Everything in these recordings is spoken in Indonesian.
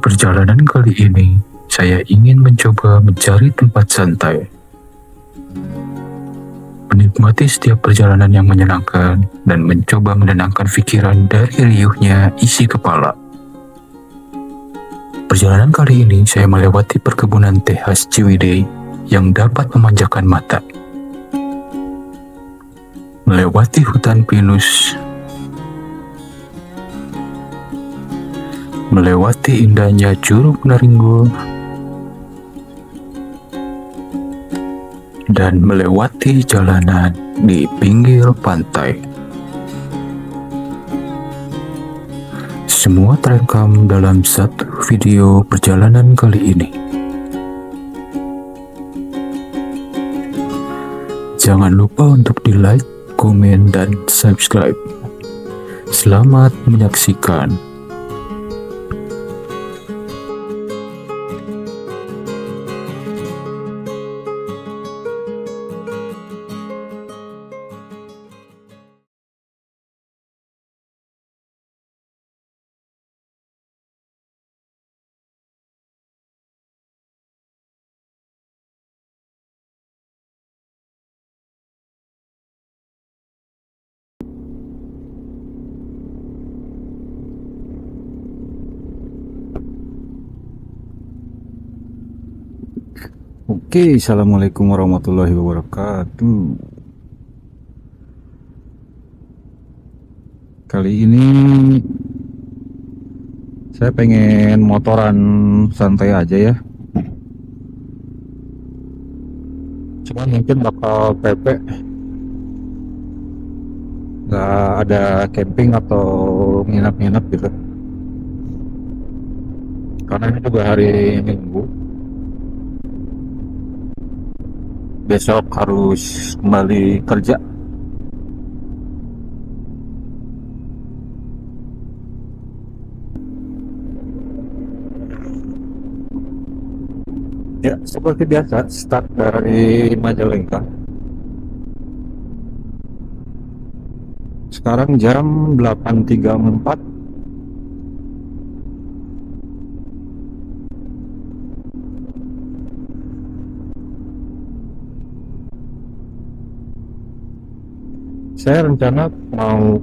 perjalanan kali ini, saya ingin mencoba mencari tempat santai, menikmati setiap perjalanan yang menyenangkan, dan mencoba menenangkan pikiran dari riuhnya isi kepala. Perjalanan kali ini saya melewati perkebunan teh khas Ciwidey yang dapat memanjakan mata. Melewati hutan pinus, melewati indahnya Curug Naringo, dan melewati jalanan di pinggir pantai. Semua terekam dalam satu video perjalanan kali ini. Jangan lupa untuk di-like, komen, dan subscribe. Selamat menyaksikan. Oke, assalamualaikum warahmatullahi wabarakatuh. Kali ini saya pengen motoran santai aja ya. Cuman mungkin bakal PP, nggak ada camping atau nginap-nginap gitu. Karena ini juga hari Minggu. Besok harus kembali kerja. Ya, seperti biasa, start dari Majalengka. Sekarang jam 8.34. Saya rencana mau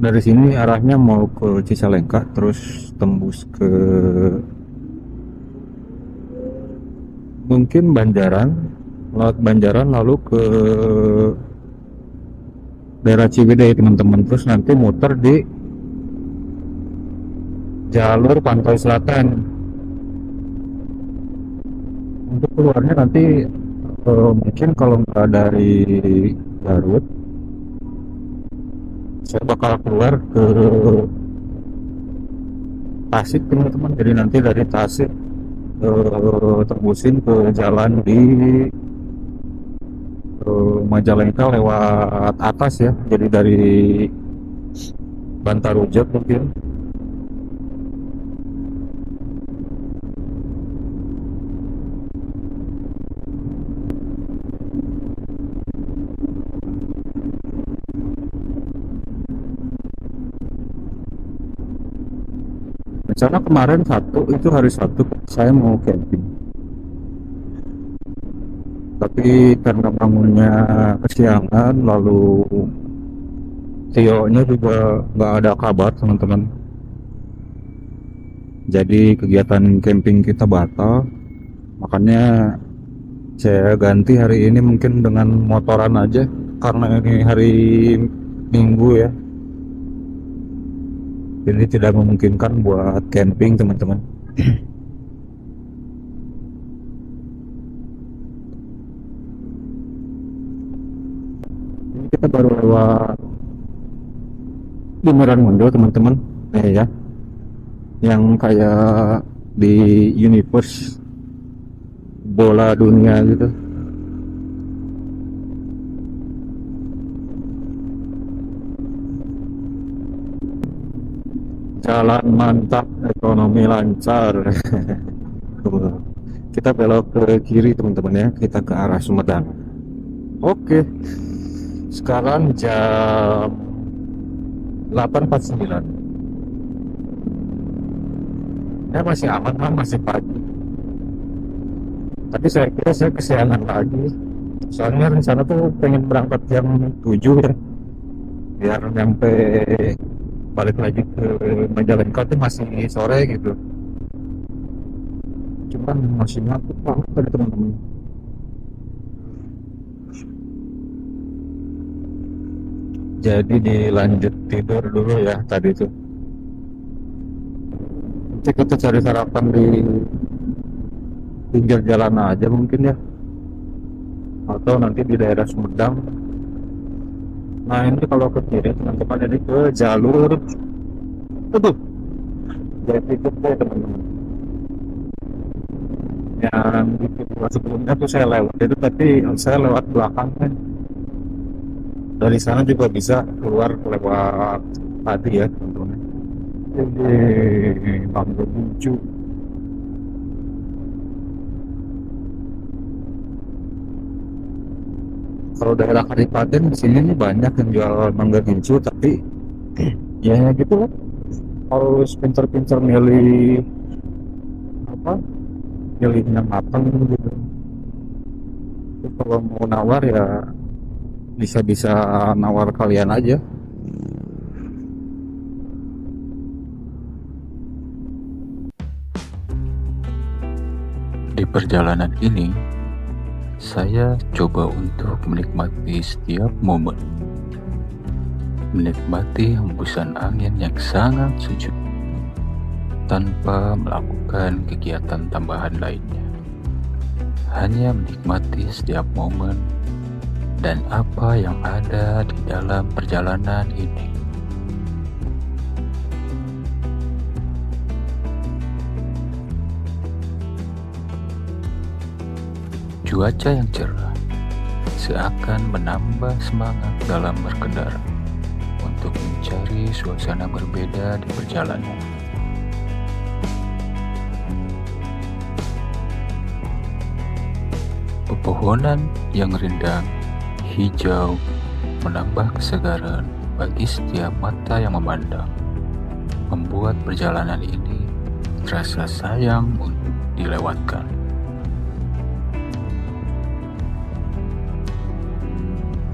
dari sini arahnya mau ke Cicalengka, terus tembus ke mungkin Banjaran, lewat Banjaran lalu ke daerah Ciwidey teman-teman, terus nanti muter di jalur pantai selatan. Untuk keluarnya nanti mungkin kalau nggak dari Garut, saya bakal keluar ke Tasik teman-teman. Jadi nanti dari Tasik tembusin ke jalan di Majalengka lewat atas ya. Jadi dari Bantarujak mungkin. Rencana kemarin itu hari Sabtu saya mau camping, tapi karena bangunnya kesiangan, lalu Tio-nya juga nggak ada kabar teman-teman. Jadi kegiatan camping kita batal, makanya saya ganti hari ini mungkin dengan motoran aja karena ini hari Minggu ya. Jadi tidak memungkinkan buat camping teman-teman. Ini kita baru lewat Bundaran Mundo teman-teman, ya, yang kayak di universe bola dunia gitu. Jalan mantap, ekonomi lancar. Kita belok ke kiri teman-teman ya, kita ke arah Sumedang. Oke, sekarang jam 8.49. Ya masih aman lah, masih pagi. Tapi saya kira saya kesiangan lagi. Soalnya rencana tuh pengen berangkat jam 7 ya, biar nyampe balik lagi ke Majalengka tuh masih sore gitu. Cuman masih ngantuk banget tadi teman-teman. Jadi dilanjut tidur dulu ya tadi tuh. Nanti kita cari sarapan di pinggir jalan aja mungkin ya. Atau nanti di daerah Sumedang. Nah ini kalau ke kiri teman-teman, jadi ke jalur itu jadi Gede teman-teman. Yang di tikungan sebelumnya tuh saya lewat itu, tapi saya lewat belakang kan. Dari sana juga bisa keluar lewat tadi ya teman-teman. Jadi Bangga Bucu. Kalau daerah Kadipaten di sini nih banyak yang jual mangga hijau, tapi ya gitu lah. Harus pinter-pinter milih apa? Milihnya matang gitu. Terus kalau mau nawar ya bisa-bisa nawar kalian aja. Di perjalanan ini, saya coba untuk menikmati setiap momen. Menikmati hembusan angin yang sangat sejuk, tanpa melakukan kegiatan tambahan lainnya. Hanya menikmati setiap momen dan apa yang ada di dalam perjalanan ini. Cuaca yang cerah seakan menambah semangat dalam berkendara untuk mencari suasana berbeda di perjalanan. Pepohonan yang rindang, hijau, menambah kesegaran bagi setiap mata yang memandang, membuat perjalanan ini terasa sayang untuk dilewatkan.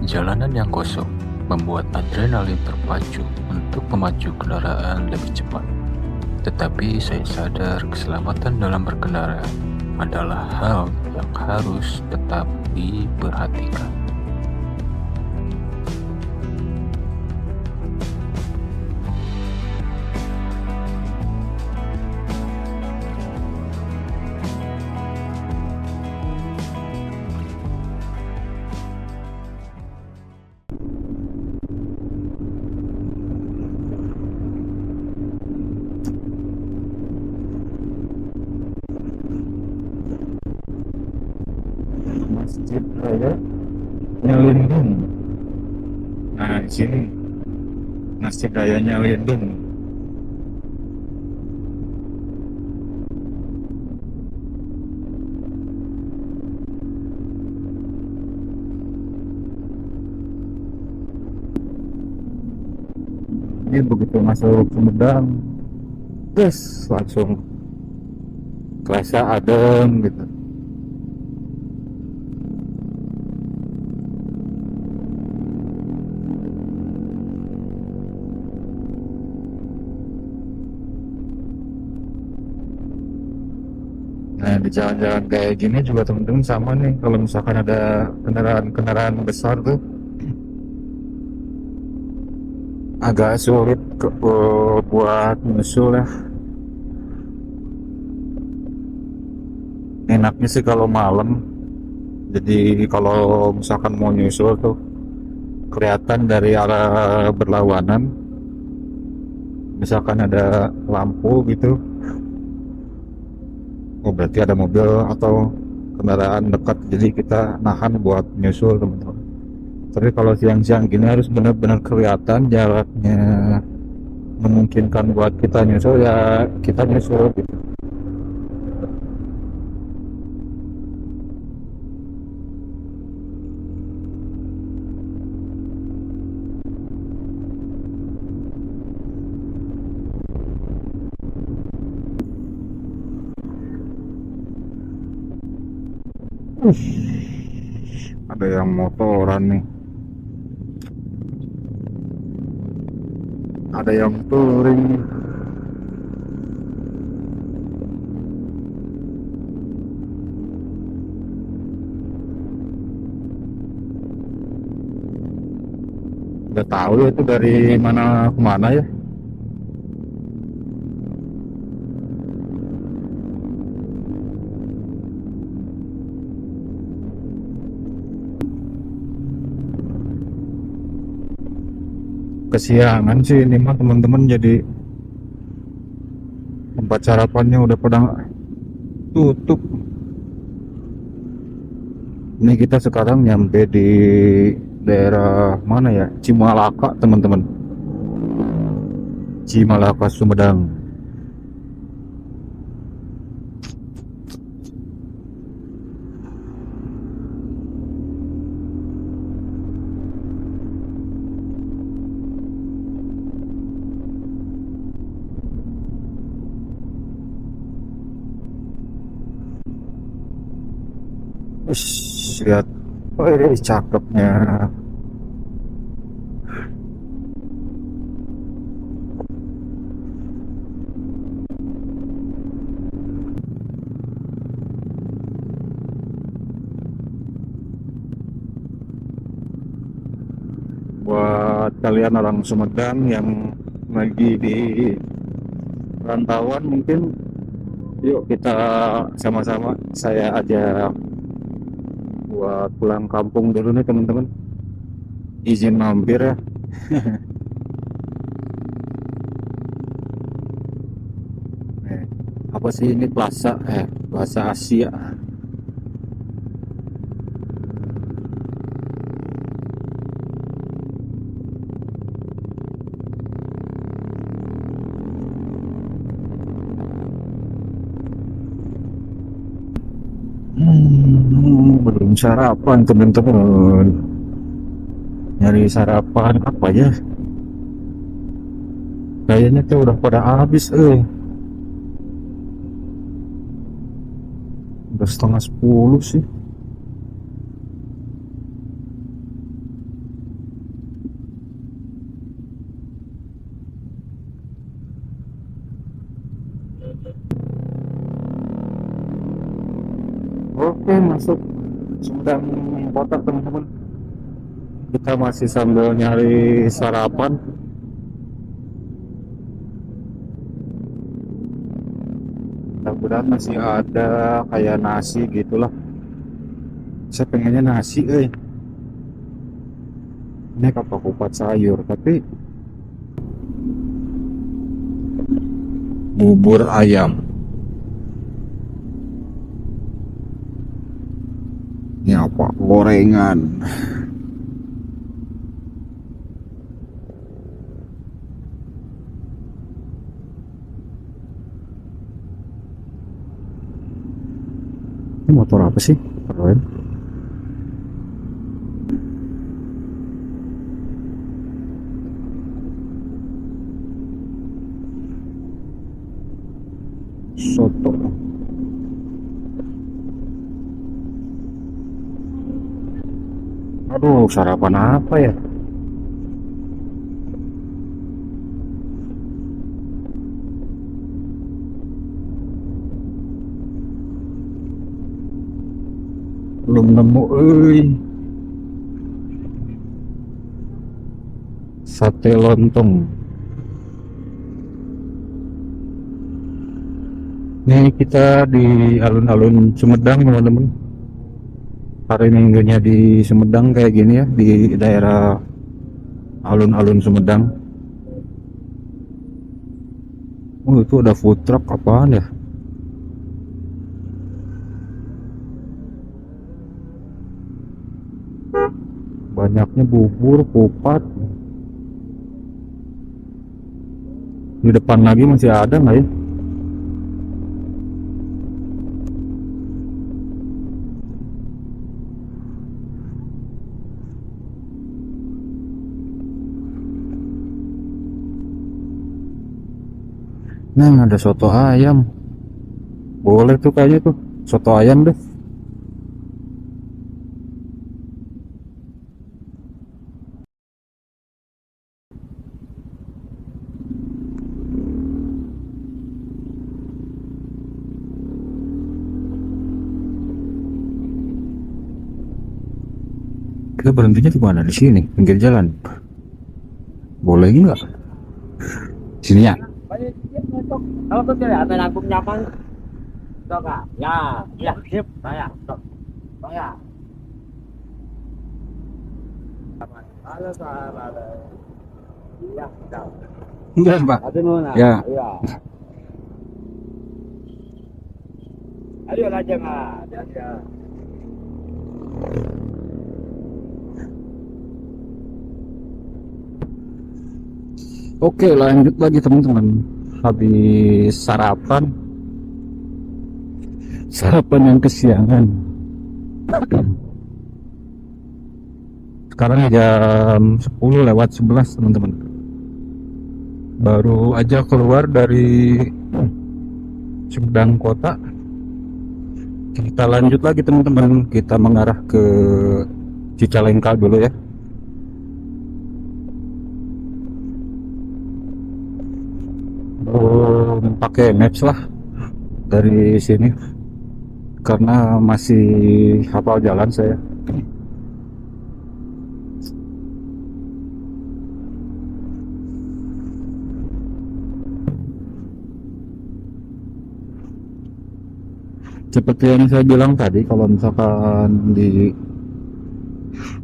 Jalanan yang kosong membuat adrenalin terpacu untuk memacu kendaraan lebih cepat. Tetapi saya sadar keselamatan dalam berkendara adalah hal yang harus tetap diperhatikan. Masjid Raya Nyelindung. Nah di sini Masjid Raya Nyelindung. Ini begitu masuk Sumedang, terus langsung kerasa adem gitu. Nah di jalan-jalan kayak gini juga temen-temen sama nih, kalau misalkan ada kendaraan-kendaraan besar tuh agak sulit buat nyusul ya. Enaknya sih kalau malam, jadi kalau misalkan mau nyusul tuh kelihatan dari arah berlawanan, misalkan ada lampu gitu, oh berarti ada mobil atau kendaraan dekat, jadi kita nahan buat nyusul teman-teman. Tapi kalau siang-siang gini harus benar-benar kelihatan jaraknya, memungkinkan buat kita nyusul ya kita nyusul gitu. Ada yang motoran nih, ada yang touring. Udah tahu ya itu dari mana ke mana ya. Kesiangan sih ini mah teman-teman, jadi tempat sarapannya udah pada tutup. Ini kita sekarang nyampe di daerah mana ya? Cimalaka teman-teman. Cimalaka Sumedang. Ush, lihat, oh ini cakepnya. Buat kalian orang Sumedang yang lagi di rantauan, mungkin yuk kita sama-sama, saya aja buat pulang kampung dulu nih teman-teman. Izin mampir ya. Nih, apa sih ini, Plaza Asia. Belum sarapan teman-teman. Nyari sarapan apa ya? Kayaknya tuh udah pada habis. Udah setengah 10 sih. Oke, masuk Sumedang kota teman-teman. Kita masih sambil nyari sarapan. Mudah-mudahan masih ada kayak nasi gitulah. Saya pengennya nasi, ini apa kupat sayur, tapi bubur ayam. Ini apa? Gorengan. Ini motor apa sih? Keren. Soto. Aduh, sarapan apa ya? Belum nemu, sate lontong. Nih kita di alun-alun Sumedang teman-teman. Hari Minggunya di Sumedang kayak gini ya, di daerah alun-alun Sumedang. Oh, itu ada food truck apaan ya? Banyaknya bubur, kupat. Di depan lagi masih ada nggak ya? Nah, ada soto ayam. Boleh tuh kayaknya tuh, soto ayam deh. Kita berhentinya di mana? Di sini, pinggir jalan. Boleh nggak? Sini ya. Kalau tuh ya, ada aku nyaman. Tuh kak, ya, ya, sip, saya, tuh, saya. Halo, sahabat. Iya, ciao. Enggak, Pak. Ada mana? Ya. Iya. Ayo aja nggak, ya. Oke, lanjut lagi teman-teman. Habis sarapan yang kesiangan. Sekarang jam 10:11 teman-teman. Baru aja keluar dari Sumedang Kota. Kita lanjut lagi teman-teman. Kita mengarah ke Cicalengka dulu ya. Pakai maps lah dari sini karena masih hafal jalan saya. Seperti yang saya bilang tadi, kalau misalkan di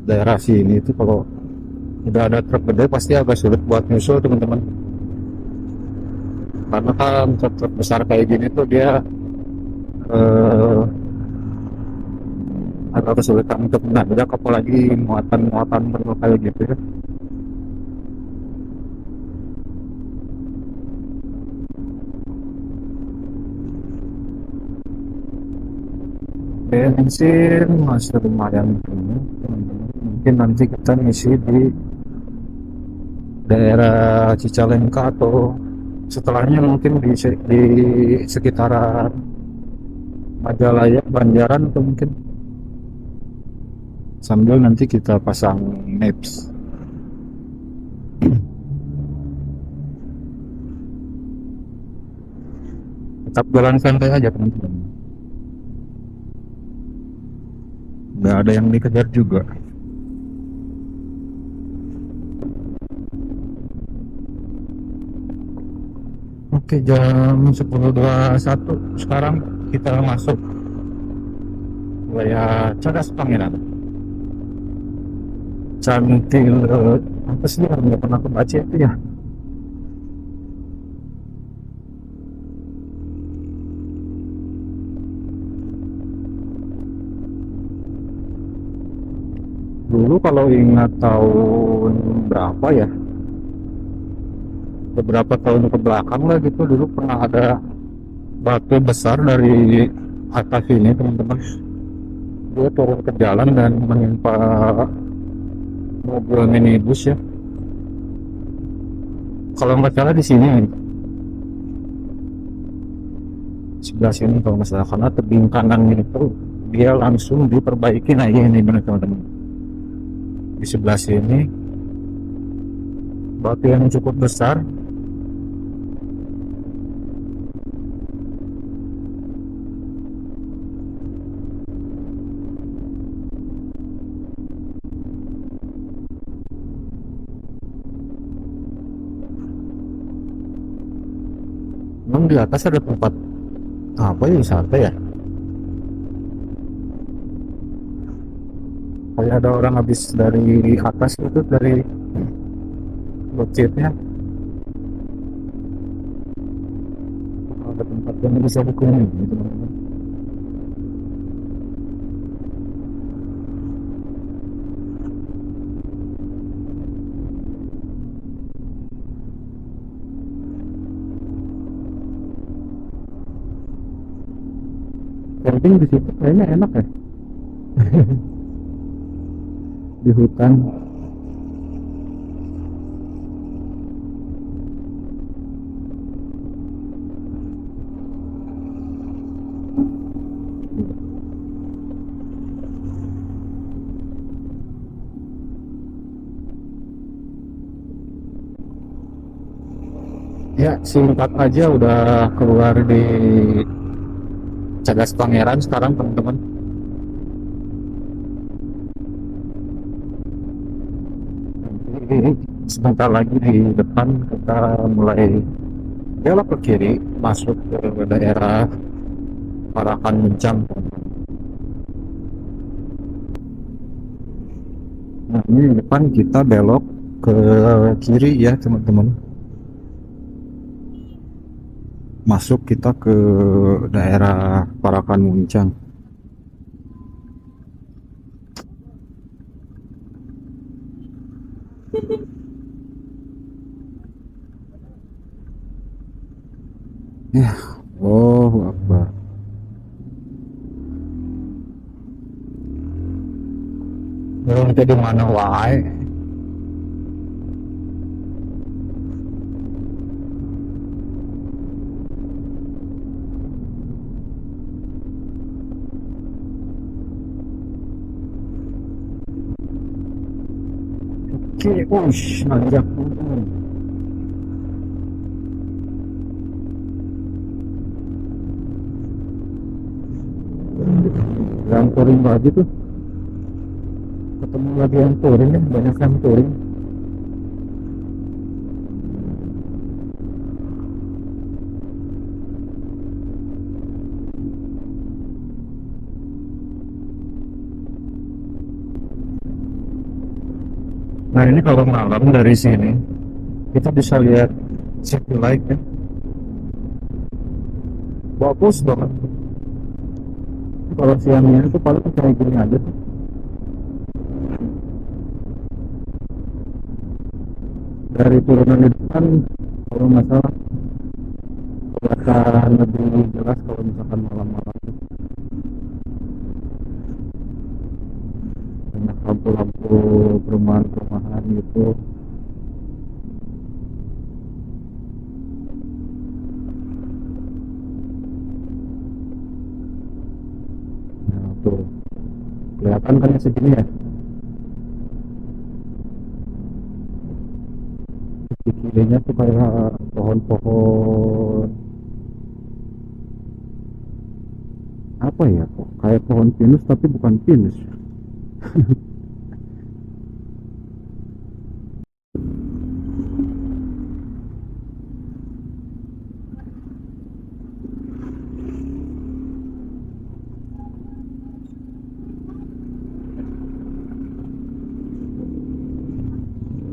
daerah sini itu kalau udah ada truk gede pasti agak sulit buat nyusul teman-teman, karena kan truk besar kayak gini tuh dia agak kesulitan untuk menanjak, apalagi muatan-muatan berat kayak gitu ya. Bensin masih lumayan penuh teman-teman. Mungkin nanti kita ngisi di daerah Cicalengka atau setelahnya mungkin di sekitaran Majalaya, Banjaran, atau mungkin sambil nanti kita pasang maps. Tetap jalan santai aja teman-teman, nggak ada yang dikejar juga. Oke, jam 10:21 sekarang kita masuk wilayah Cadas Pangeran. Cantik, apa sih yang nggak pernah aku baca itu ya? Dulu kalau ingat tahun berapa ya, beberapa tahun ke belakang lah gitu, dulu pernah ada batu besar dari atas ini teman-teman. Dia turun ke jalan dan menimpa mobil minibus ya. Kalau nggak salah di sini, sebelah sini kalau nggak salah, karena tebing kanan itu dia langsung diperbaiki. Nah ini benar teman-teman, di sebelah sini batu yang cukup besar. Memang di atas ada tempat apa ya, wisata ya, kayak ada orang habis dari atas itu, dari websitenya ada tempat yang bisa dikunjungi teman-teman. Camping di situ kayaknya enak ya. Di hutan. Ya, singkat aja udah keluar di Cadas Pangeran sekarang teman-teman. sebentar lagi di depan kita mulai belok ke kiri masuk ke daerah Parakan Muncang. Nah, ini di depan kita belok ke kiri ya teman-teman. Masuk kita ke daerah Parakan Muncang. Ya, oh apa? Belum jadi mana wae. Oke, ush, nanjak. Yang touring lagi tuh, ketemu lagi yang touring ya, banyak yang touring. Nah ini kalau malam dari sini kita bisa lihat city light ya, bagus banget. Kalau siangnya itu paling kayak gini aja tuh. Dari turunan di depan kalau nggak salah kelihatan lebih jelas kalau misalkan malam-malam tuh. Banyak lampu-lampu perumahan-perumahan gitu. Nah tuh kelihatan kan ya segini ya. Di kirinya tuh kayak pohon-pohon apa ya, kok kayak pohon pinus tapi bukan pinus.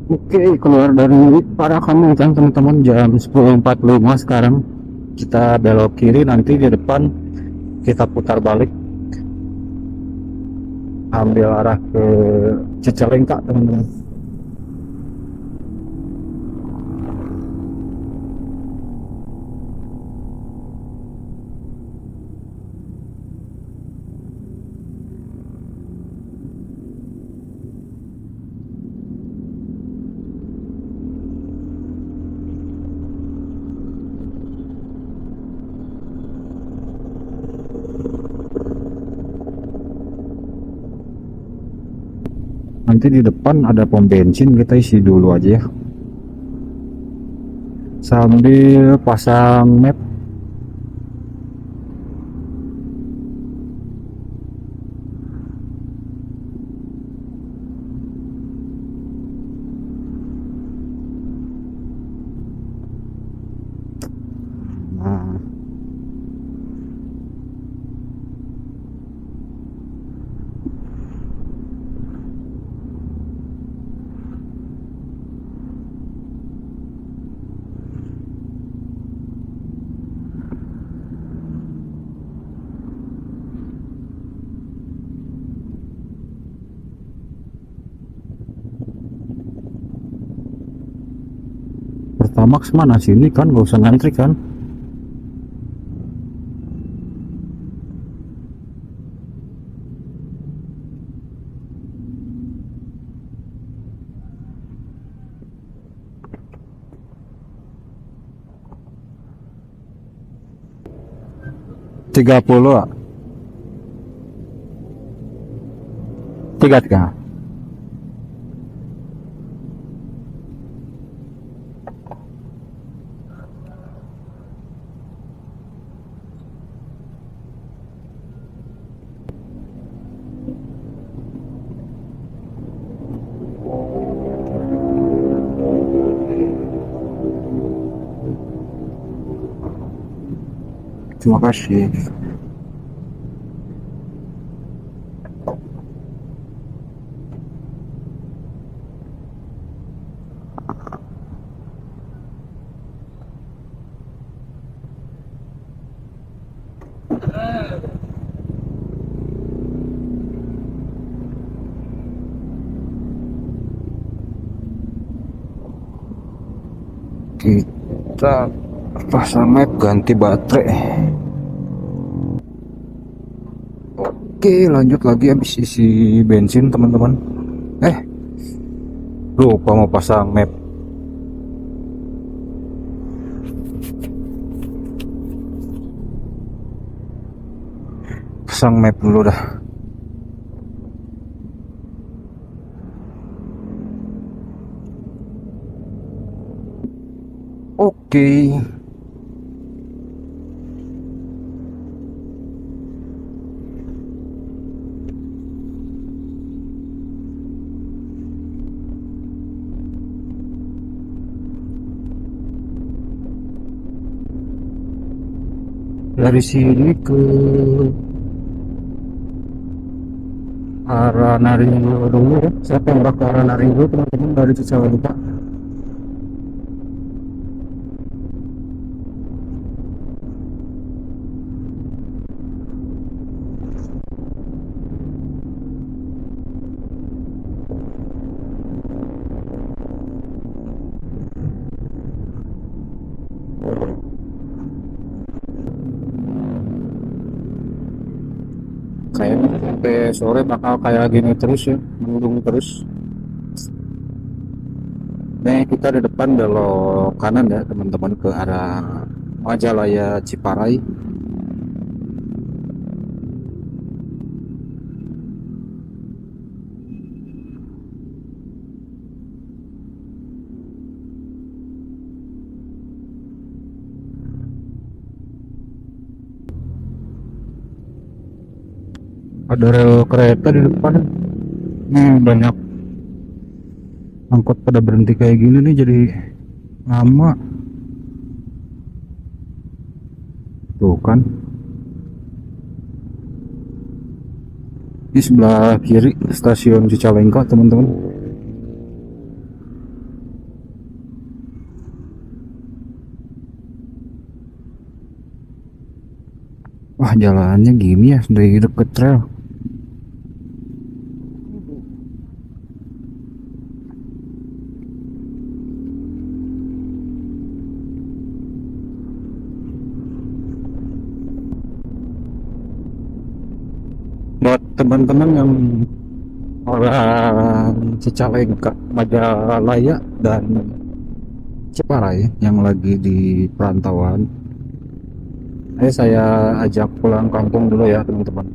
Oke, keluar dari Parakan Muncang teman-teman, jam 10.45 sekarang. Kita belok kiri, nanti di depan kita putar balik ambil arah ke Cicalengka teman-teman. Nanti di depan ada pom bensin, kita isi dulu aja ya sambil pasang map. Nah, Pertamax mana sini kan, gak usah ngantri kan. Tiga puluh, tiga tiga. Terima kasih. Kita pasang map ganti baterai. Oke, lanjut lagi habis isi bensin teman-teman. Lupa mau pasang map. Pasang map dulu dah. Oke. Dari sini ke arah Naringo dulu ya. Saya pengen ke arah Naringo teman-teman dari Cicalengka. Kayaknya sampai sore bakal kayak gini terus ya, mendung terus. Nah, kita di depan belok kanan ya teman-teman ke arah Majalaya Ciparai. Ada rel kereta di depan. Banyak angkot pada berhenti kayak gini nih, jadi lama. Tuh kan. Di sebelah kiri stasiun Cicalengka teman-teman. Wah, jalannya gini ya, dari deket rel. Buat teman-teman yang orang Cicalengka, Majalaya dan Ciparai yang lagi di perantauan, saya ajak pulang kampung dulu ya teman-teman.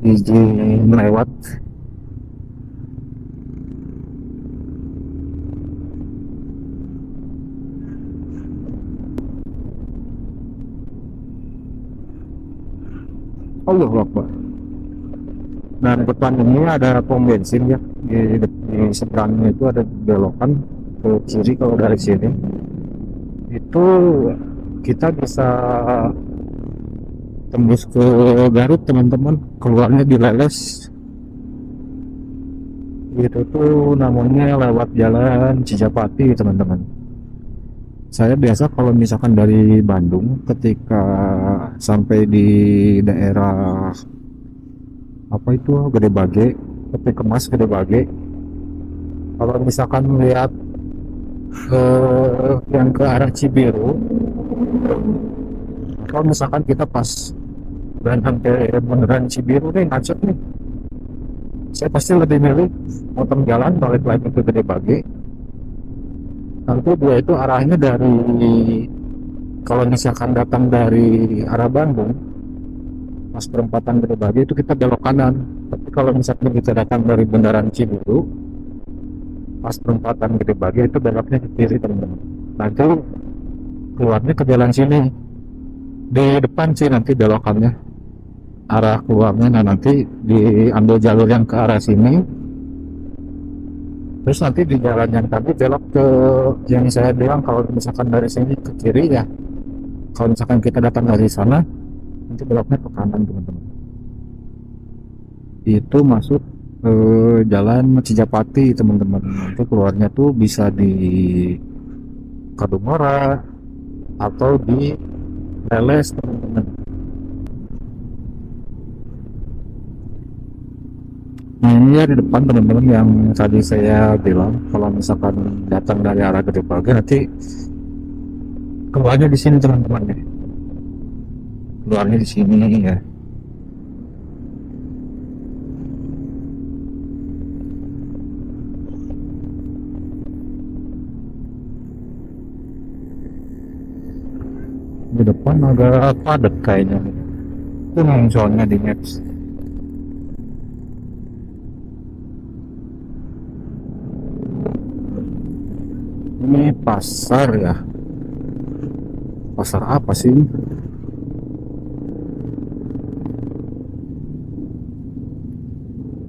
Izin melewat. Allah Akbar. Dan depan ini ada pom bensin ya, di seberangnya itu ada belokan ke kiri. Kalau dari sini itu kita bisa tembus ke Garut teman-teman, keluarnya di Leles. Itu tuh namanya lewat jalan Cijapati teman-teman. Saya biasa kalau misalkan dari Bandung, ketika sampai di daerah apa itu Gede Bage, Peti Kemas Gede Bage, kalau misalkan melihat yang ke arah Cibiru, kalau misalkan kita pas dan sampai beneran Cibiru nih macet nih, saya pasti lebih milih potong jalan balik lagi ke Gede Bage. Nanti dia itu arahnya dari, kalau misalkan datang dari arah Bandung, pas perempatan Gede Bage itu kita belok kanan. Tapi kalau misalkan kita datang dari Bundaran Cibiru, pas perempatan Gede Bage itu beloknya ke kiri teman-teman. Nanti keluarnya ke jalan sini, di depan sih nanti belokannya, arah keluarnya. Nah, nanti diambil jalur yang ke arah sini, terus nanti di jalan yang tadi belok ke yang saya bilang kalau misalkan dari sini ke kiri ya, Kalau misalkan kita datang dari sana, nanti beloknya ke kanan teman-teman. Itu masuk ke jalan Cijapati teman-teman. Itu keluarnya tuh bisa di Kadungora atau di Leles teman-teman. Nah ini ya di depan teman-teman yang tadi saya bilang kalau misalkan datang dari arah Gede Bage nanti keluarnya di sini teman-teman ya. Keluarnya di sini ya. Di depan agak padat kayaknya. Kurang soalnya di Maps. Ini pasar ya. Pasar apa sih?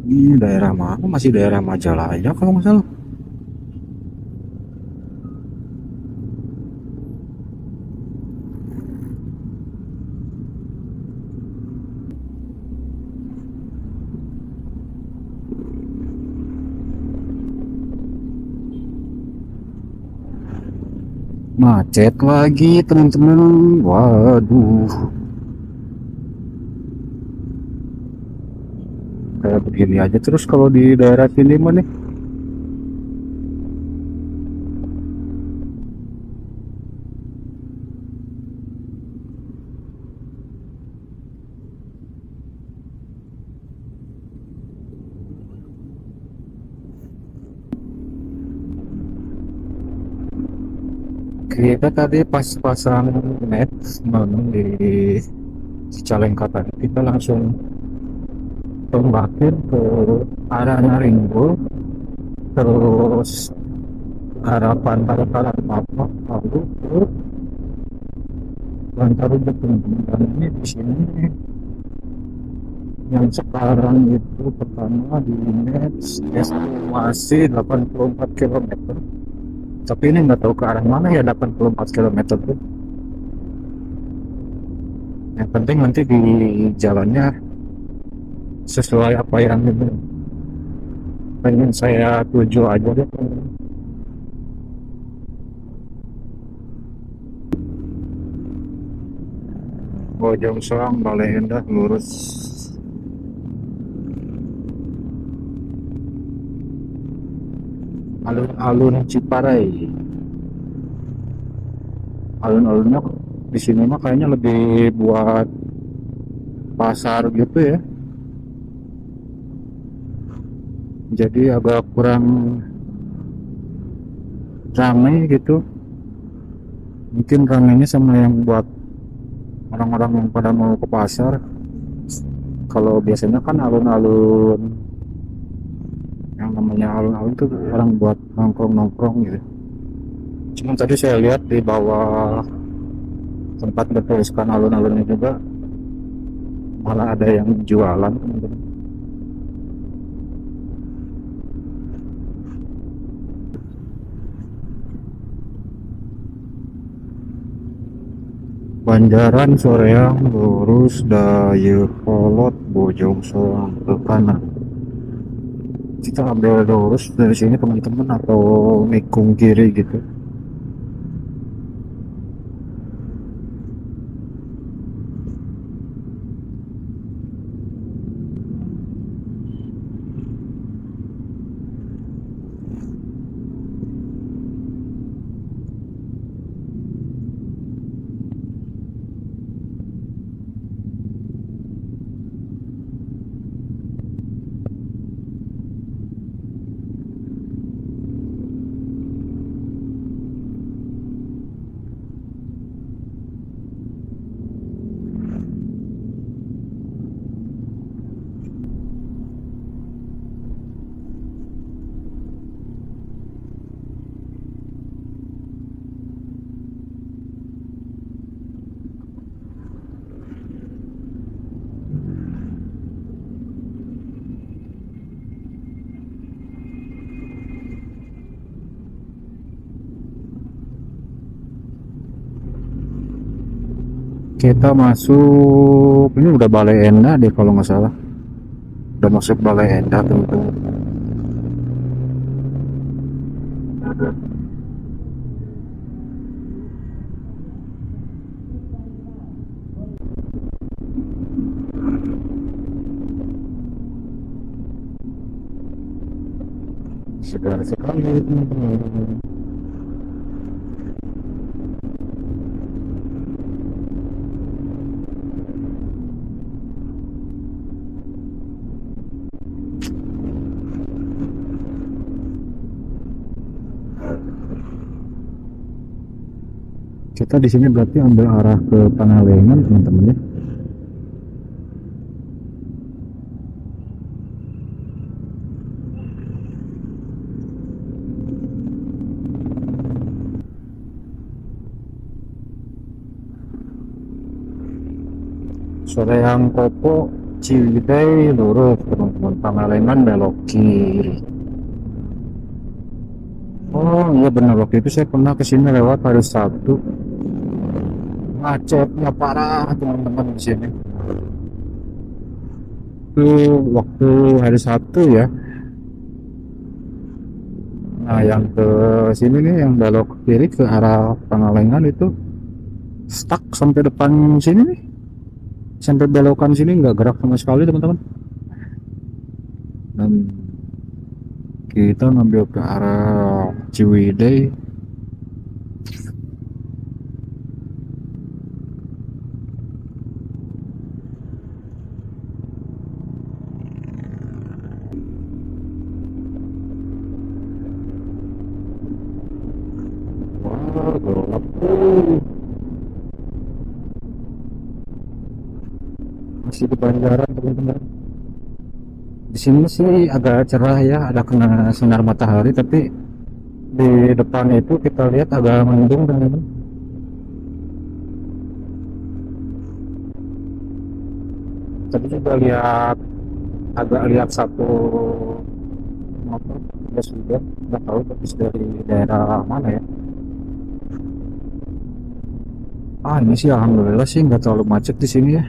Ini daerah mana? Masih daerah Majalaya kalau nggak salah. Macet lagi teman-teman. Waduh. Kayak begini aja terus kalau di daerah sini mah nih. Kita tadi pas pasang net di Cicalengka tadi kita langsung tembakin ke arah Naringbol terus arah Pantai Karangpapak lalu ke Bantarujak teman-teman. Dan ini di sini yang sekarang itu pertama di Maps estimasi 84 km, tapi ini nggak tahu ke arah mana ya 84 km tuh. Yang penting nanti di jalannya sesuai apa yang pengen saya tuju aja deh. Bojong Soang Balai Endah lurus. Alun-alun Ciparai. Alun-alunnya di sini mah kayaknya lebih buat pasar gitu ya. Jadi agak kurang ramai gitu. Mungkin ramainya sama yang buat orang-orang yang pada mau ke pasar. Kalau biasanya kan alun-alun, yang namanya alun-alun itu orang buat nongkrong-nongkrong gitu. Cuma tadi saya lihat di bawah tempat bertuliskan alun-alunnya juga malah ada yang jualan teman-teman. Banjaran Soreang lurus Dayakolot Bojong Soang ke kanan. Kita ambil lurus dari sini teman-teman atau nikung kiri gitu. Kita masuk, ini udah Balai Endah deh kalau nggak salah. Udah masuk Balai Endah teman-teman. Segar sekali teman-teman. Kita di sini berarti ambil arah ke Pangalengan teman-teman ya. Soreang Kopo Ciwidey lurus teman-teman, Pangalengan belok kiri. Oh iya benar, waktu itu saya pernah kesini lewat hari Sabtu, macetnya parah teman-teman di sini. Itu waktu hari Sabtu ya. Nah yang ke sini nih, yang belok kiri ke arah Pangalengan itu stuck sampai depan sini nih, sampai belokan sini nggak gerak sama sekali teman-teman. Dan kita ngambil ke arah Ciwidey. Wah, gelap. Masih di Banjaran teman-teman. Di sini sih agak cerah ya, ada kena sinar matahari, tapi di depan itu kita lihat agak mendung teman-teman. Tadi juga agak lihat satu motor, ya sudah nggak tahu habis dari daerah mana ya. Ini sih alhamdulillah sih nggak terlalu macet di sini ya.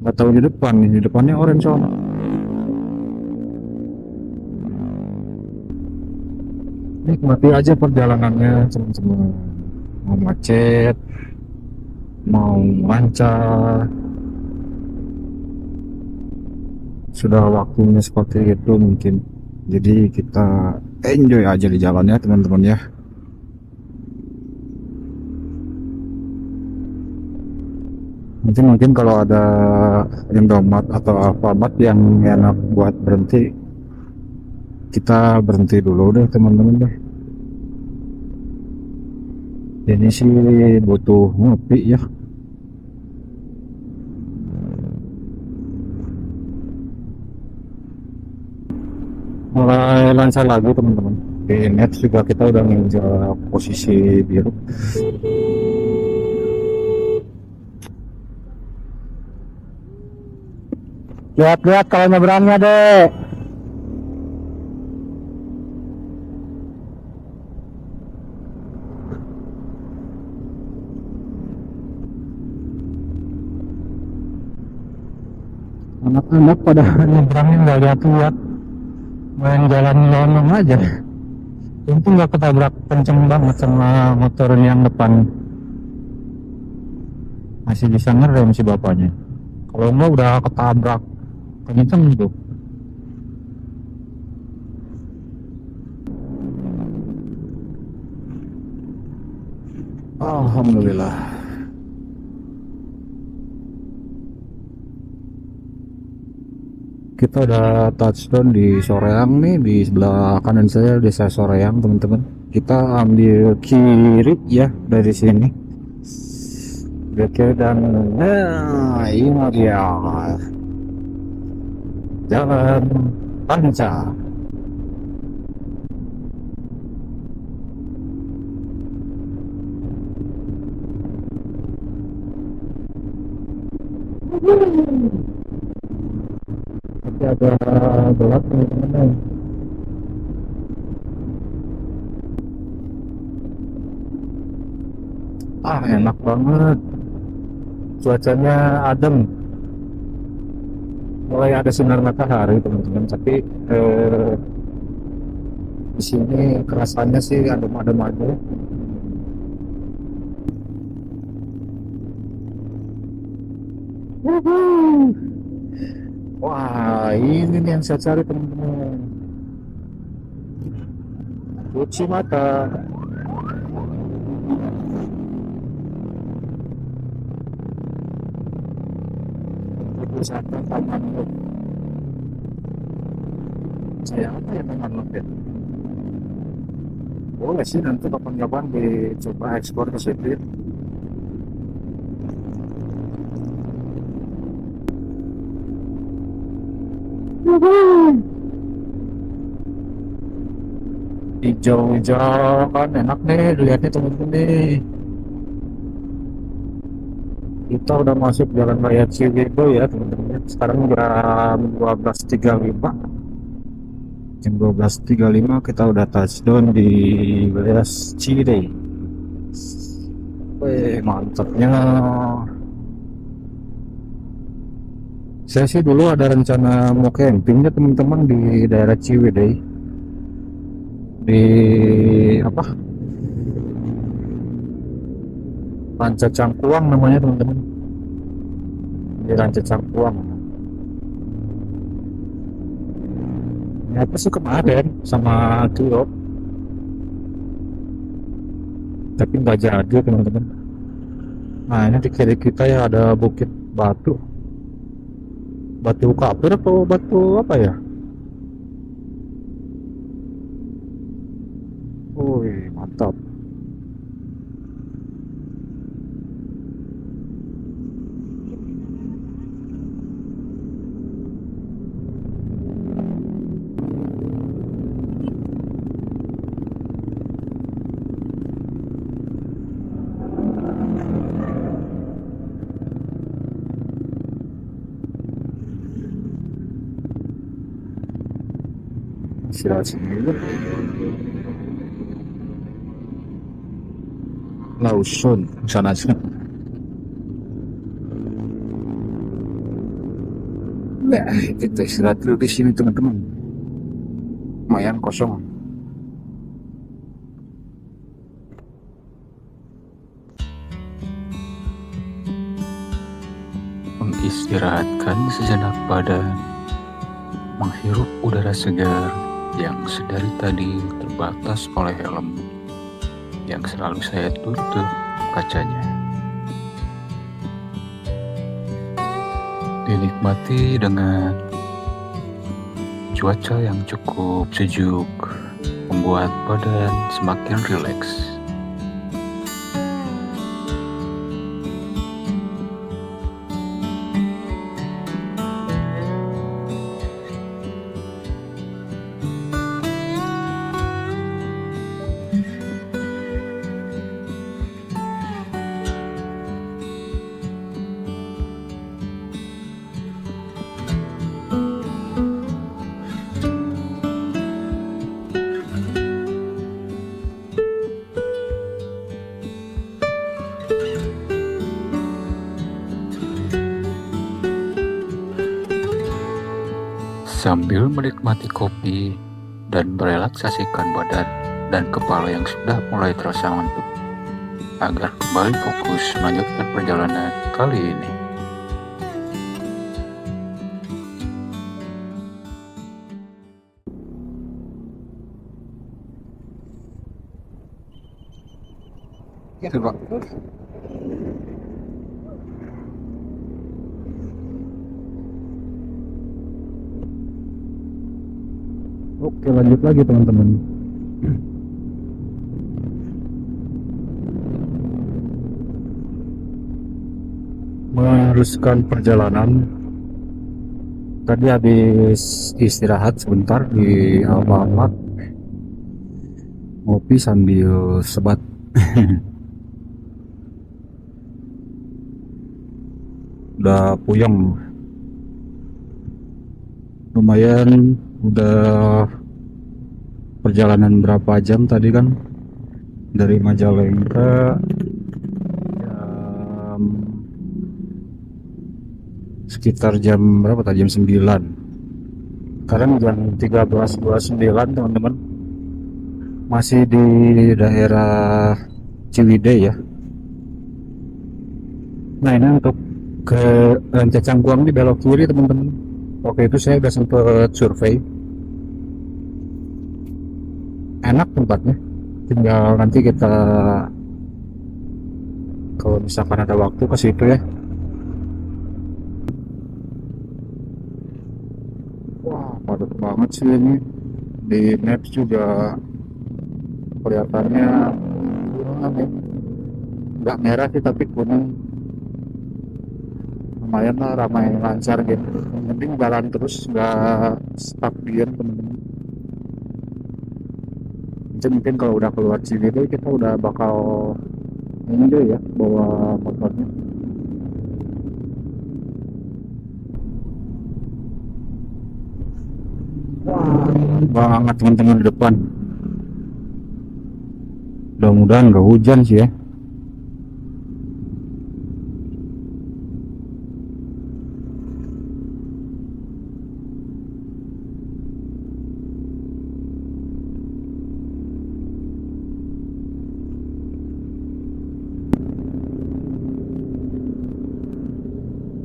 Nggak tahu di depan nih, di depannya orange soalnya. Nikmati aja perjalanannya teman-teman. Mau macet, mau lancar, sudah waktunya seperti itu mungkin. Jadi kita enjoy aja di jalannya teman-teman ya. Nanti mungkin kalau ada Indomaret atau Alfamart yang enak buat berhenti, kita berhenti dulu deh teman-teman deh. Ini sih butuh ngopi ya. Mulai lancar lagi teman-teman. Di net juga kita udah nginjak posisi biru. Lihat-lihat kalau nyebrangnya deh. Anak-anak pada nyebrangnya nggak lihat-lihat, main jalan lonong aja. Untung nggak ketabrak kenceng banget sama motor yang depan. Masih bisa ngerem si bapaknya. Kalau enggak udah ketabrak kenceng tuh. Alhamdulillah. Kita udah touchdown di Soreang nih, di sebelah kanan saya desa Soreang teman-teman. Kita ambil kiri ya dari sini. Oke, dan nah ini dia jalan Panca. Tapi agak gelap teman-teman. Enak banget, cuacanya adem, mulai ada sinar matahari teman-teman, tapi di sini kerasanya sih adem-adem aja. Wuhu. Wah, ini nih yang saya cari teman-teman. Cuci mata. Wisata Taman Lob. Saya apa ya Taman Lob ya? Boleh sih nanti kapan-kapan dicoba ekspor ke situ. Hijau-hijau kan enak nih dilihatnya teman-teman nih. Kita udah masuk Jalan Raya Ciwidey ya teman-teman. Sekarang jam 12.35. Jam 12.35 kita udah touchdown di wilayah Ciwidey. Wih, mantapnya. Saya sih dulu ada rencana mau campingnya teman-teman di daerah Ciwidey. Di apa? Ranca Cangkuang namanya teman-teman. Di Ranca Cangkuang. Apa sih kemarin sama Tio, tapi nggak jadi teman-teman. Nah ini di kiri kita ya ada bukit batu, batu kapur atau batu apa ya? Wih mantap. Istirahat sini. Lausun sana aja. Nah, kita istirahat dulu di sini teman-teman. Lumayan kosong. Mengistirahatkan sejenak badan, menghirup udara segar yang sedari tadi terbatas oleh helm yang selalu saya tutup kacanya. Dinikmati dengan cuaca yang cukup sejuk, membuat badan semakin rileks. Sambil menikmati kopi dan merelaksasikan badan dan kepala yang sudah mulai terasa ngantuk, agar kembali fokus melanjutkan perjalanan kali ini. Coba. Oke lanjut lagi teman-teman. Meneruskan perjalanan. Tadi habis istirahat sebentar di Alfamart, ngopi sambil sebat. Udah puyeng lumayan. Udah perjalanan berapa jam tadi kan dari Majalengka sekitar jam berapa tadi, jam 9. Sekarang jam 13.29 teman-teman, masih di daerah Ciwidey ya. Nah ini untuk ke Cangkuang di belok kiri teman-teman. Oke, itu saya udah sempet survei, enak tempatnya, tinggal nanti kita kalau misalkan ada waktu ke situ ya. Wah, padat banget sih ini. Di maps juga kelihatannya kuning ya. Nggak merah sih tapi kuning. Lumayan lah, ramai lancar gitu. Yang penting jalan terus, nggak stuck diam temen-temen. Mungkin kalau udah keluar Ciwidey kita udah bakal ini deh ya, bawa motornya. Wah, banget teman-teman di depan. Mudah-mudahan nggak hujan sih ya.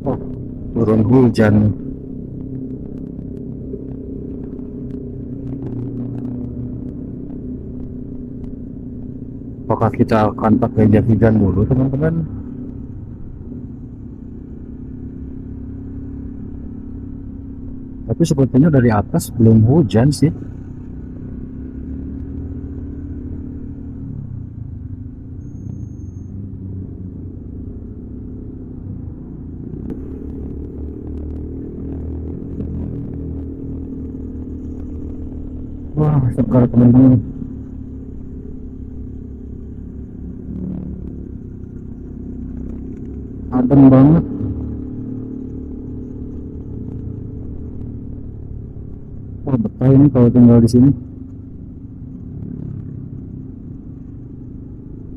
Oh, turun hujan. Apakah kita akan pakai jas hujan dulu teman-teman? Tapi sepertinya dari atas belum hujan sih. Wah, segar teman-teman. Adem banget. Wah, betah ini kalau tinggal di sini.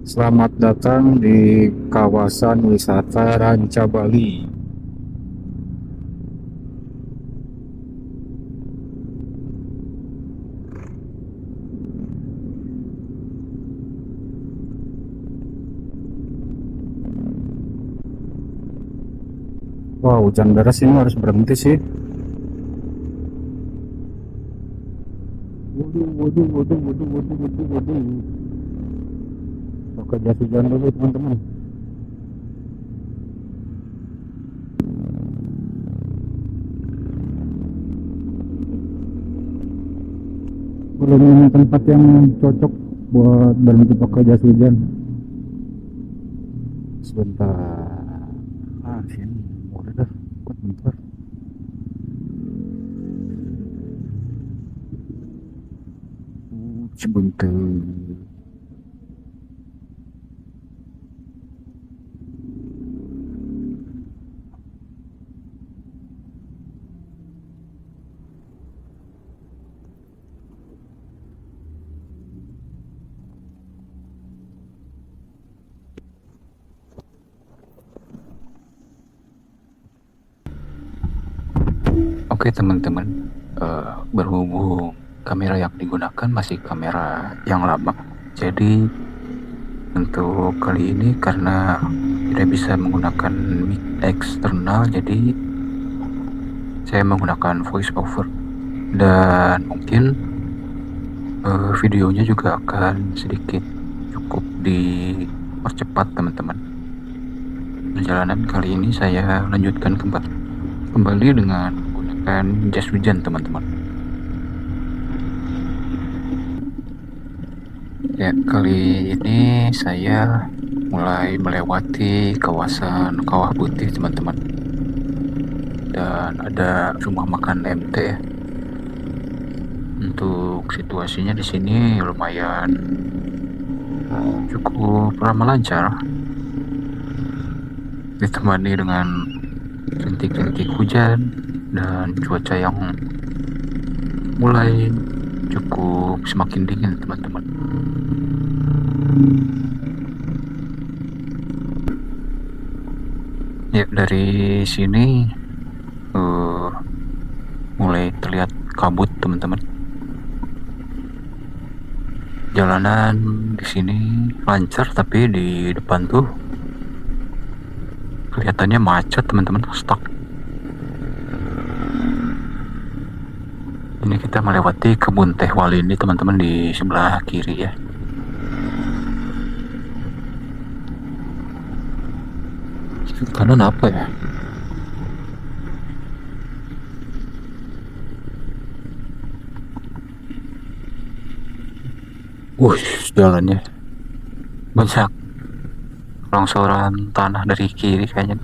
Selamat datang di kawasan wisata Ranca Bali. Wah, hujan deras ini harus berhenti sih. Waduh. Pakai jas hujan dulu teman-teman. Belum ini tempat yang cocok buat berhenti pakai jas hujan. Sebentar. Sini. Udah dah, ikut bentar. Sebentar. Oke teman-teman, berhubung kamera yang digunakan masih kamera yang lama, jadi untuk kali ini karena tidak bisa menggunakan mic eksternal, jadi saya menggunakan voice over dan mungkin videonya juga akan sedikit cukup dipercepat teman-teman. Perjalanan kali ini saya lanjutkan kembali dengan menggunakan jas hujan teman-teman. Ya, kali ini saya mulai melewati kawasan Kawah Putih teman-teman. Dan ada rumah makan MT ya. Untuk situasinya di sini lumayan cukup ramah lancar. Ditemani dengan rintik-rintik hujan dan cuaca yang mulai cukup semakin dingin teman-teman. Ya, dari sini kabut teman-teman. Jalanan di sini lancar, tapi di depan tuh kelihatannya macet teman-teman, stuck. Ini kita melewati kebun teh wali ini teman-teman di sebelah kiri ya. Kanan apa ya? Jalannya banyak longsoran tanah dari kiri kayaknya,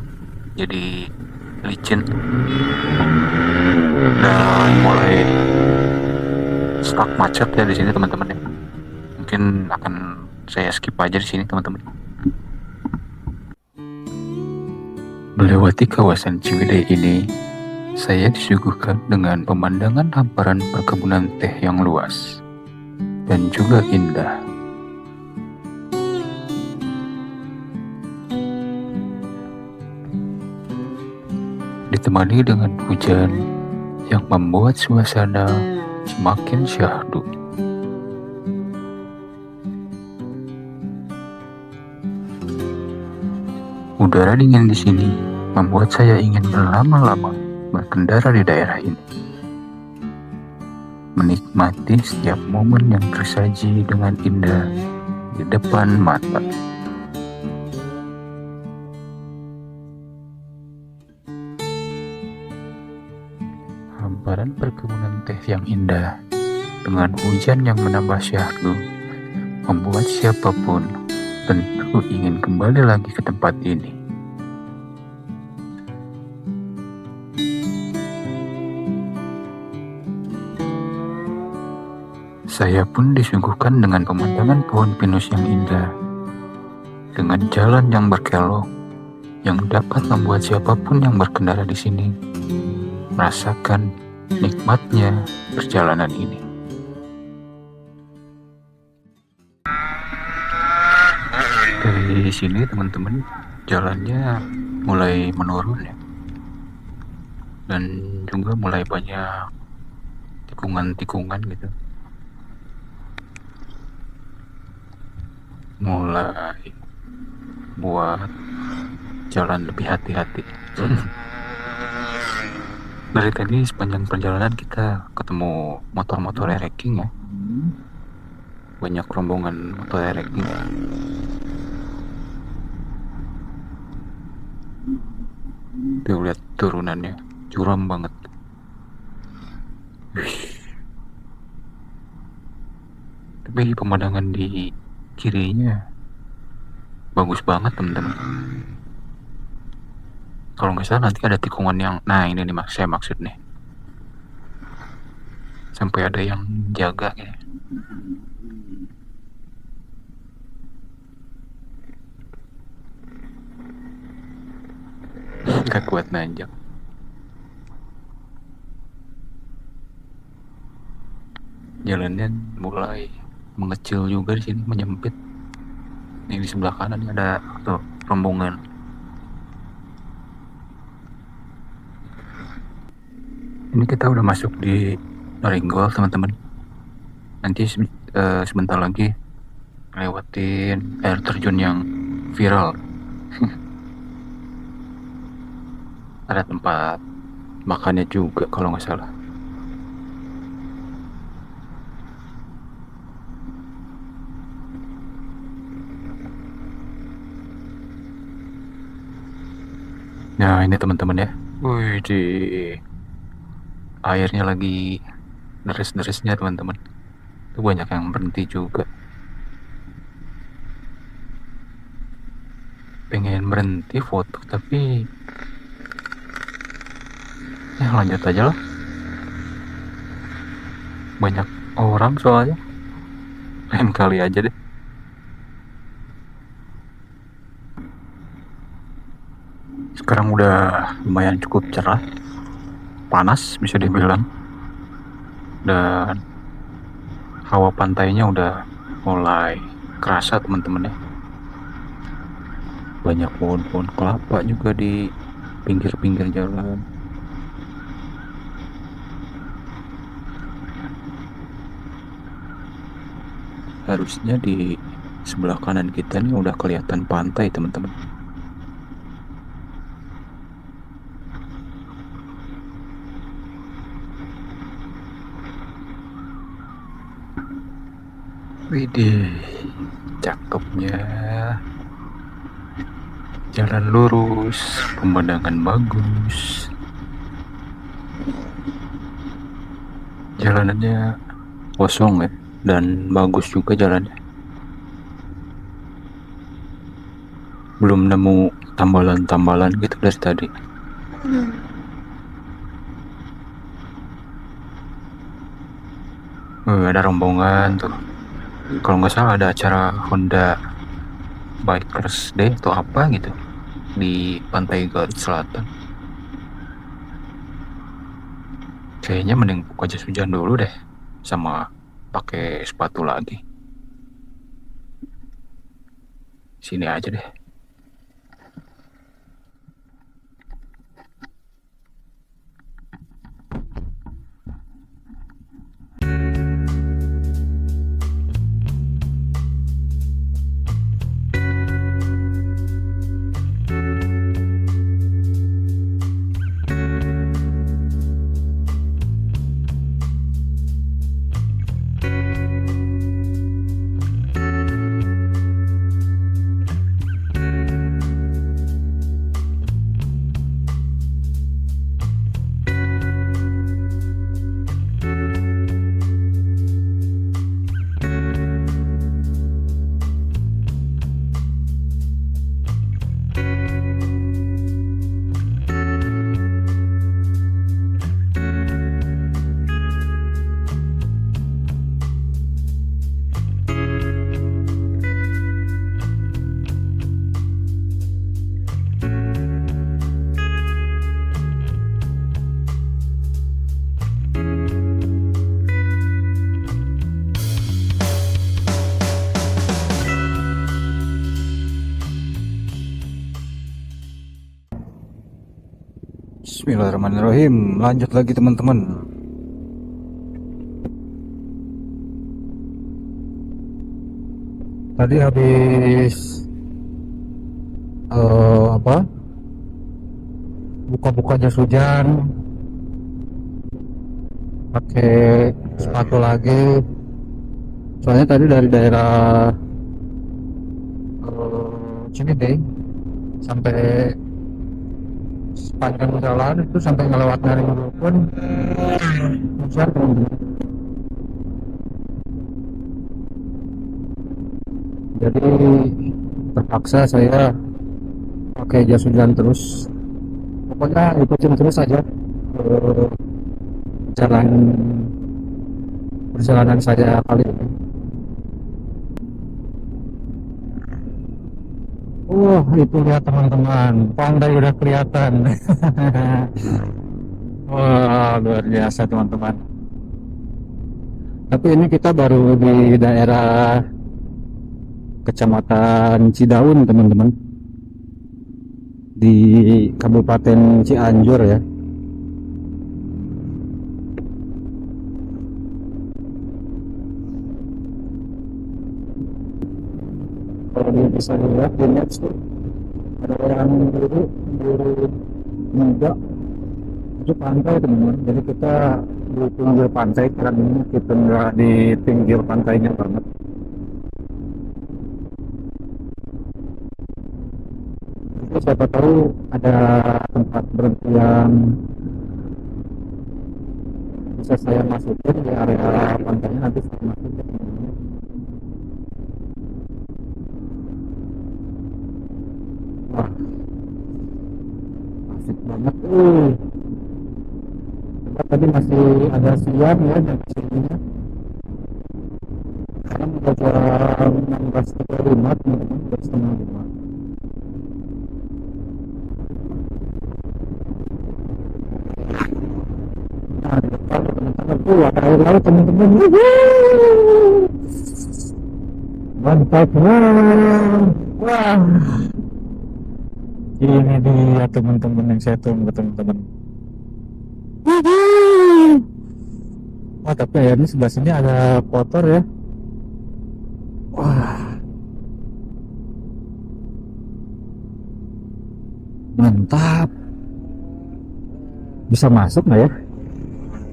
jadi licin dan mulai stuck macet ya di sini teman-teman ya. Mungkin akan saya skip aja di sini teman-teman. Melewati kawasan Ciwidey ini, saya disuguhkan dengan pemandangan hamparan perkebunan teh yang luas dan juga indah. Ditemani dengan hujan yang membuat suasana semakin syahdu. Udara dingin di sini membuat saya ingin berlama-lama berkendara di daerah ini, menikmati setiap momen yang tersaji dengan indah di depan mata. Hamparan perkebunan teh yang indah dengan hujan yang menambah syahdu membuat siapapun tentu ingin kembali lagi ke tempat ini. Saya pun disuguhkan dengan pemandangan pohon pinus yang indah, dengan jalan yang berkelok, yang dapat membuat siapapun yang berkendara di sini merasakan nikmatnya perjalanan ini. Dari sini teman-teman, jalannya mulai menurun ya, dan juga mulai banyak tikungan-tikungan gitu, mulai buat jalan lebih hati-hati. Dari tadi sepanjang perjalanan kita ketemu motor-motor ereking ya, banyak rombongan motor ereking. Tuh lihat turunannya, curam banget. Tapi pemandangan di kirinya bagus banget teman-teman. Kalau nggak salah nanti ada tikungan yang, nah ini nih saya maksud nih, sampai ada yang jaga ya. Gak kuat nanjak. Jalannya mulai mengecil juga di sini, menyempit. Ini di sebelah kanan ada tuh rombongan. Ini kita udah masuk di Naringgol teman-teman. Nanti sebentar lagi lewatin air terjun yang viral. Ada tempat makannya juga kalau nggak salah. Nah ini teman-teman ya, wih, di airnya lagi deres-deresnya teman-teman. Itu banyak yang berhenti juga. Pengen berhenti foto tapi ya lanjut aja lah. Banyak orang soalnya. Lain kali aja deh. Sekarang udah lumayan cukup cerah, panas bisa dibilang, dan hawa pantainya udah mulai kerasa teman-teman ya. Banyak pohon-pohon kelapa juga di pinggir-pinggir jalan. Harusnya di sebelah kanan kita nih udah kelihatan pantai, teman-teman. Widih, cakepnya. Jalan lurus, pemandangan bagus. Jalanannya kosong ya, dan bagus juga jalannya. Belum nemu tambalan-tambalan gitu dari tadi. Ada rombongan tuh. Kalau nggak salah ada acara Honda Bikers Day atau apa gitu di pantai Garut Selatan. Kayaknya mending buka jas hujan dulu deh, sama pakai sepatu lagi. Sini aja deh. Bismillahirrahmanirrahim. Lanjut lagi teman-teman. Tadi habis buka-buka jas hujan, pakai sepatu lagi. Soalnya tadi dari daerah Cinideng sampai sepanjang jalan itu sampai ngelewat Naring pun hujan. Jadi terpaksa saya pakai jas hujan terus. Pokoknya ikutin terus aja perjalanan saya kali ini. Itu lihat teman-teman, pantai udah kelihatan. Wah, luar biasa teman-teman. Tapi ini kita baru di daerah Kecamatan Cidaun teman-teman, di Kabupaten Cianjur ya. Kalau bisa dilihat di maps tuh ada orang biru muda itu pantai teman-teman. Jadi kita di pinggir pantai, karena ini kita nggak di pinggir pantainya banget. Jadi siapa tahu ada tempat berhenti yang bisa saya masukin di area pantainya, nanti saya masukin. Wah, asik banget. Tadi masih ada siang ya jam segini. Sekarang udah jam 16.35 teman-teman, jam setengah 5. Nah, di depan teman-teman tuh ada air laut teman-teman. Mantap banget. Wah. Ini dia teman-teman yang saya tunggu teman-teman. Wah, tapi airnya sebelah sini ada kotor ya. Wah, mantap. Bisa masuk nggak ya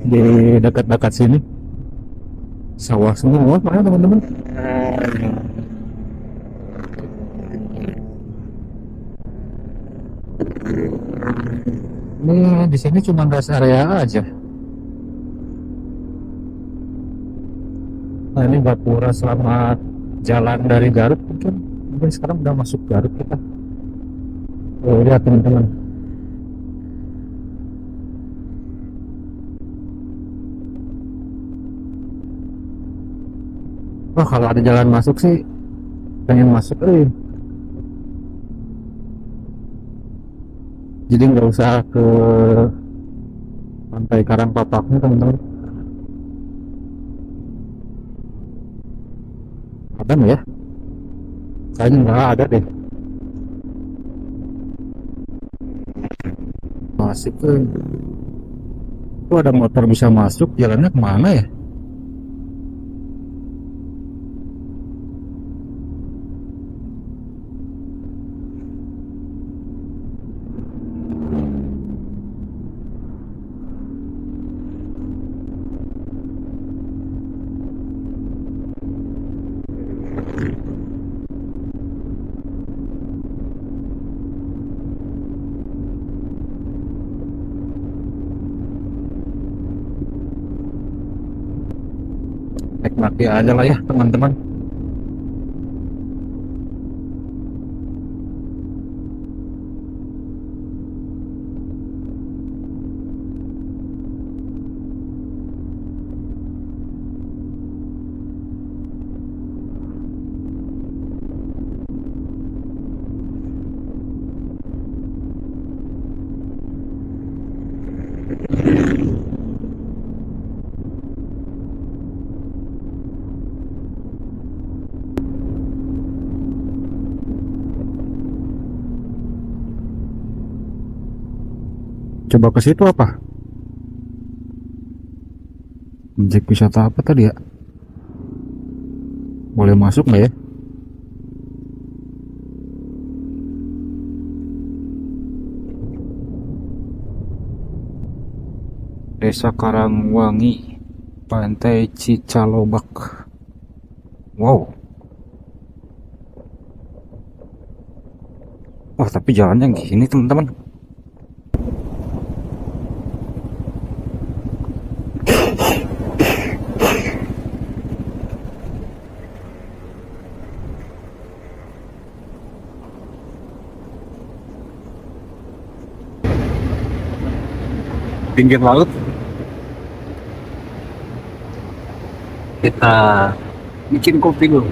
di dekat-dekat sini? Sawah semua mana teman-teman? Ini di sini cuma rest area aja. Nah ini Gapura, selamat jalan dari Garut mungkin. Mungkin sekarang udah masuk Garut kita. Oh, lihat teman-teman. Wah kalau ada jalan masuk sih pengen masuk. Jadi nggak usah ke pantai Karangpapaknya teman-teman. Ada nggak ya? Kayaknya nggak ada deh. Masih ke itu ada motor bisa masuk, jalannya kemana ya? Nikmati aja lah ya teman-teman. Coba ke situ apa? Objek wisata apa tadi ya? Boleh masuk nggak ya? Desa Karangwangi, Pantai Cicalobak. Wow. Wah tapi jalannya gini teman-teman. Pinggir laut. Kita bikin kopi dulu.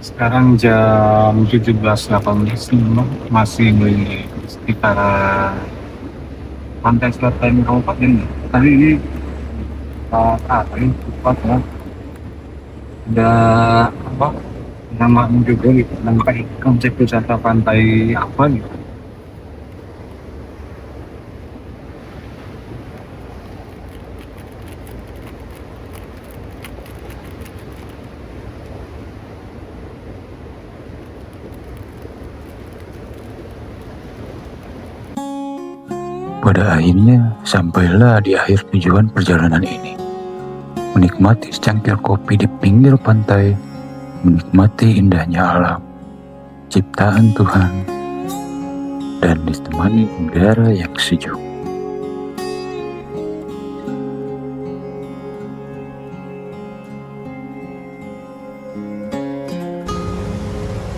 Sekarang jam 17.18 masih di sekitar pantai selatan kabupaten. Tadi ini tadi cepat ya. Ada apa namanya juga gitu, namanya konsep wisata pantai apa gitu. Pada akhirnya sampailah di akhir tujuan perjalanan ini. menikmati secangkir kopi di pinggir pantai, menikmati indahnya alam, ciptaan Tuhan, dan ditemani udara yang sejuk.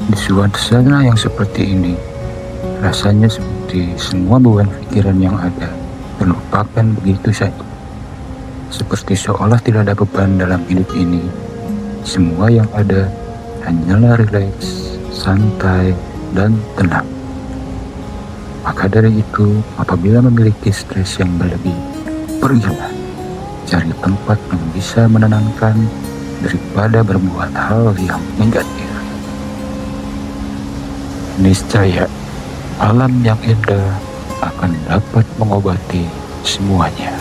Di suasana yang seperti ini, rasanya seperti semua beban pikiran yang ada terlupakan begitu saja. Seperti seolah tidak ada beban dalam hidup ini. Semua yang ada hanyalah rileks, santai, dan tenang. Maka dari itu, apabila memiliki stres yang berlebih, pergilah cari tempat yang bisa menenangkan daripada berbuat hal yang negatif. Niscaya alam yang indah akan dapat mengobati semuanya.